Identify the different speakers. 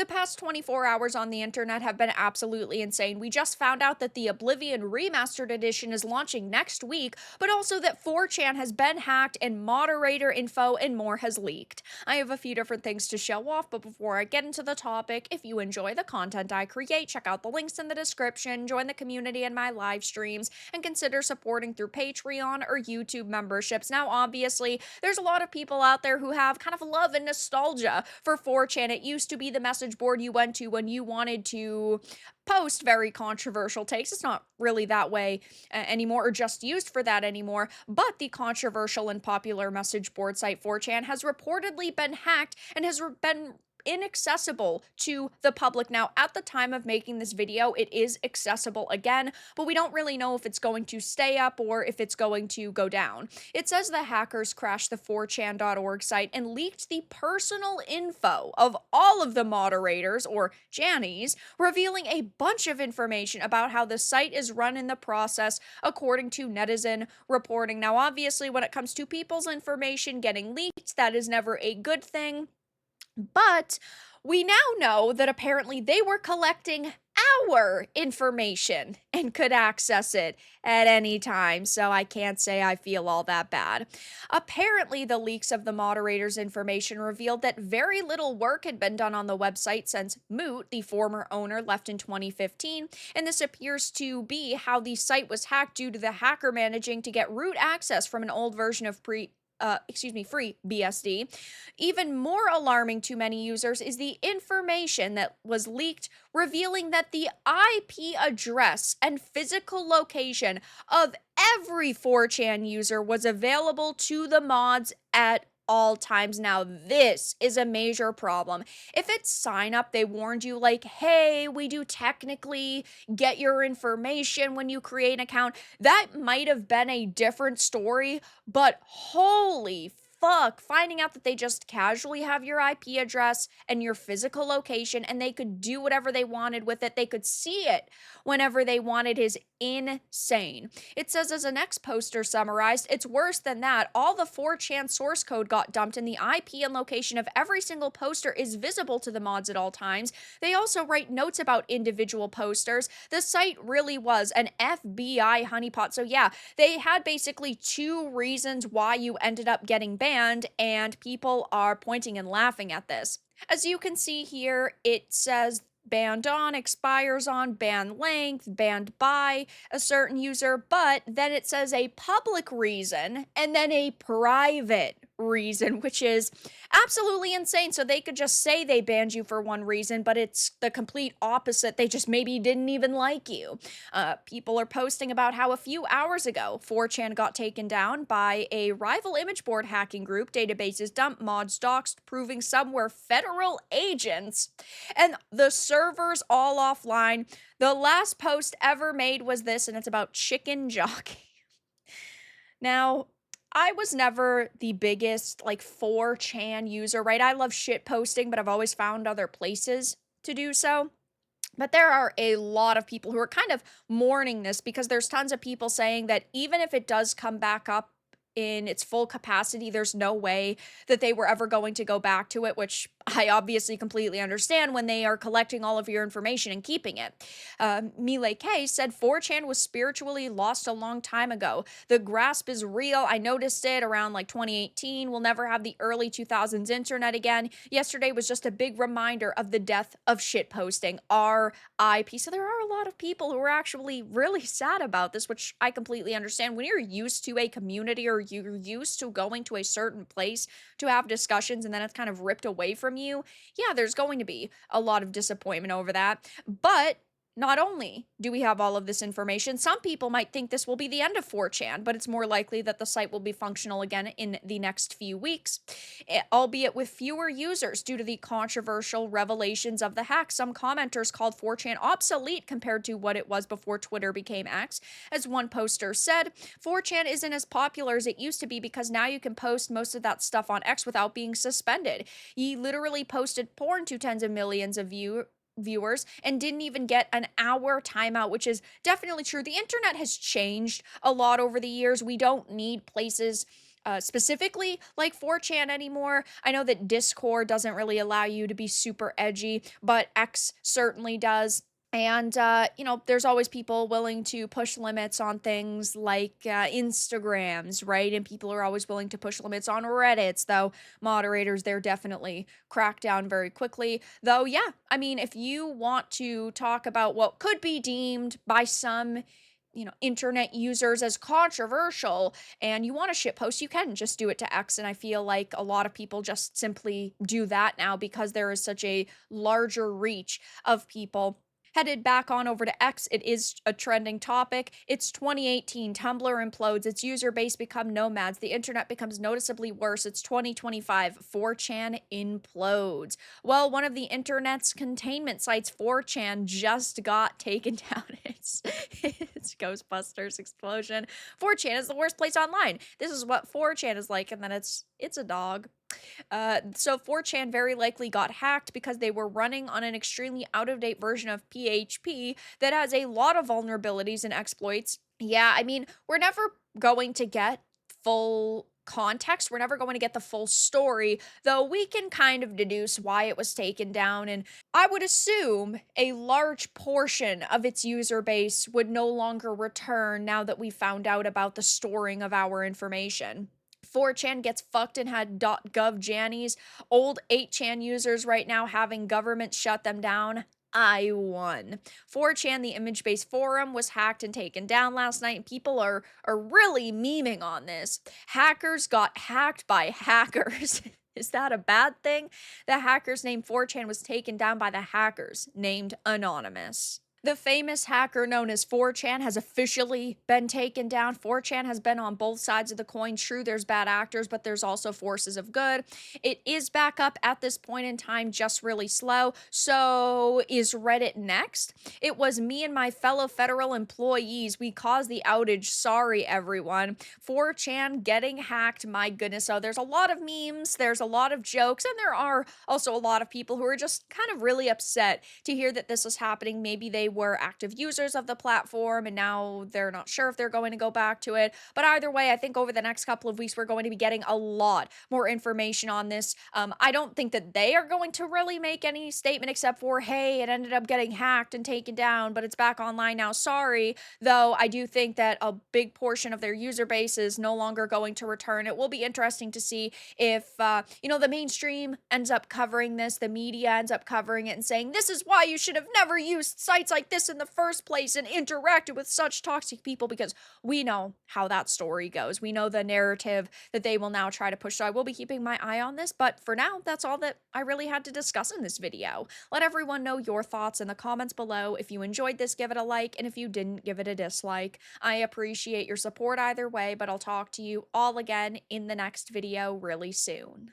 Speaker 1: past 24 hours on the internet have been absolutely insane. We just found out that the Oblivion Remastered Edition is launching next week, but also that 4chan has been hacked and moderator info and more has leaked. I have a few different things to show off, but before I get into the topic, if you enjoy the content I create, check out the links in the description, join the community in my live streams, and consider supporting through Patreon or YouTube memberships. Now, obviously, there's a lot of people out there who have kind of love and nostalgia for 4chan. It used to be the message board you went to when you wanted to post very controversial takes. It's not really that way anymore, or just used for that anymore, but the controversial and popular message board site 4chan has reportedly been hacked and has been inaccessible to the public. Now, at the time of making this video, it is accessible again, but we don't really know if it's going to stay up or if it's going to go down. It says the hackers crashed the 4chan.org site and leaked the personal info of all of the moderators, or Jannies, revealing a bunch of information about how the site is run in the process, according to netizen reporting. Now, obviously, when it comes to people's information getting leaked, that is never a good thing. But we now know that apparently they were collecting our information and could access it at any time, so I can't say I feel all that bad. Apparently, the leaks of the moderator's information revealed that very little work had been done on the website since Moot, the former owner, left in 2015, and this appears to be how the site was hacked due to the hacker managing to get root access from an old version of free BSD. Even more alarming to many users is the information that was leaked revealing that the IP address and physical location of every 4chan user was available to the mods at all times. Now, this is a major problem. If it's sign up, they warned you like, hey, we do technically get your information when you create an account, that might have been a different story, but holy fuck, finding out that they just casually have your IP address and your physical location and they could do whatever they wanted with it, they could see it whenever they wanted, is insane. It says, as a next poster summarized, it's worse than that. All the 4chan source code got dumped and the IP and location of every single poster is visible to the mods at all times. They also write notes about individual posters. The site really was an FBI honeypot. So yeah, they had basically two reasons why you ended up getting banned, and people are pointing and laughing at this. As you can see here, it says banned on, expires on, ban length, banned by a certain user, but then it says a public reason and then a private reason, which is absolutely insane. So they could just say they banned you for one reason, but it's the complete opposite. They just maybe didn't even like you. People are posting about how a few hours ago, 4chan got taken down by a rival image board hacking group, databases dumped, mods doxed, proving some were federal agents, and the servers all offline. The last post ever made was this, and it's about Chicken Jockey. Now, I was never the biggest, like, 4chan user, right? I love shit posting, but I've always found other places to do so. But there are a lot of people who are kind of mourning this because there's tons of people saying that even if it does come back up in its full capacity, there's no way that they were ever going to go back to it, which I obviously completely understand when they are collecting all of your information and keeping it. Mile K said 4chan was spiritually lost a long time ago. The grasp is real. I noticed it around like 2018. We'll never have the early 2000s internet again. Yesterday was just a big reminder of the death of shitposting. R.I.P. So there are a lot of people who are actually really sad about this, which I completely understand. When you're used to a community or you're used to going to a certain place to have discussions and then it's kind of ripped away from you, yeah, there's going to be a lot of disappointment over that. But not only do we have all of this information, some people might think this will be the end of 4chan, but it's more likely that the site will be functional again in the next few weeks, albeit with fewer users due to the controversial revelations of the hack. Some commenters called 4chan obsolete compared to what it was before Twitter became X. As one poster said, 4chan isn't as popular as it used to be because now you can post most of that stuff on X without being suspended. Ye literally posted porn to tens of millions of viewers and didn't even get an hour timeout, which is definitely true. The internet has changed a lot over the years. We don't need places specifically like 4chan anymore. I know that Discord doesn't really allow you to be super edgy, but X certainly does. And, there's always people willing to push limits on things like Instagrams, right? And people are always willing to push limits on Reddits, though moderators there definitely crack down very quickly. Though, yeah, I mean, if you want to talk about what could be deemed by some internet users as controversial and you want to shitpost, you can just do it to X. And I feel like a lot of people just simply do that now because there is such a larger reach of people. Headed back on over to X, it is a trending topic. It's 2018. Tumblr implodes. Its user base become nomads. The internet becomes noticeably worse. It's 2025. 4chan implodes. Well, one of the internet's containment sites, 4chan, just got taken down. It's Ghostbusters explosion. 4chan is the worst place online. This is what 4chan is like, and then it's a dog. So 4chan very likely got hacked because they were running on an extremely out-of-date version of PHP that has a lot of vulnerabilities and exploits. Yeah, I mean, we're never going to get full context. We're never going to get the full story, though we can kind of deduce why it was taken down. And I would assume a large portion of its user base would no longer return now that we found out about the storing of our information. 4chan gets fucked and had .gov jannies. Old 8chan users right now having governments shut them down. I won. 4chan, the image-based forum, was hacked and taken down last night. People are really memeing on this. Hackers got hacked by hackers. Is that a bad thing? The hackers named 4chan was taken down by the hackers named Anonymous. The famous hacker known as 4chan has officially been taken down. 4chan has been on both sides of the coin. True, there's bad actors, but there's also forces of good. It is back up at this point in time, just really slow. So is Reddit next? It was me and my fellow federal employees. We caused the outage. Sorry, everyone. 4chan getting hacked. My goodness. So there's a lot of memes, there's a lot of jokes, and there are also a lot of people who are just kind of really upset to hear that this is happening. Maybe they were active users of the platform and now they're not sure if they're going to go back to it. But either way, I think over the next couple of weeks, we're going to be getting a lot more information on this. I don't think that they are going to really make any statement except for, hey, it ended up getting hacked and taken down, but it's back online now. Sorry. Though I do think that a big portion of their user base is no longer going to return. It will be interesting to see if, the mainstream ends up covering this, the media ends up covering it and saying, this is why you should have never used sites like this in the first place and interacted with such toxic people, because we know how that story goes. We know the narrative that they will now try to push. So I will be keeping my eye on this, but for now, that's all that I really had to discuss in this video. Let everyone know your thoughts in the comments below. If you enjoyed this, give it a like, and if you didn't, give it a dislike. I appreciate your support either way, but I'll talk to you all again in the next video really soon.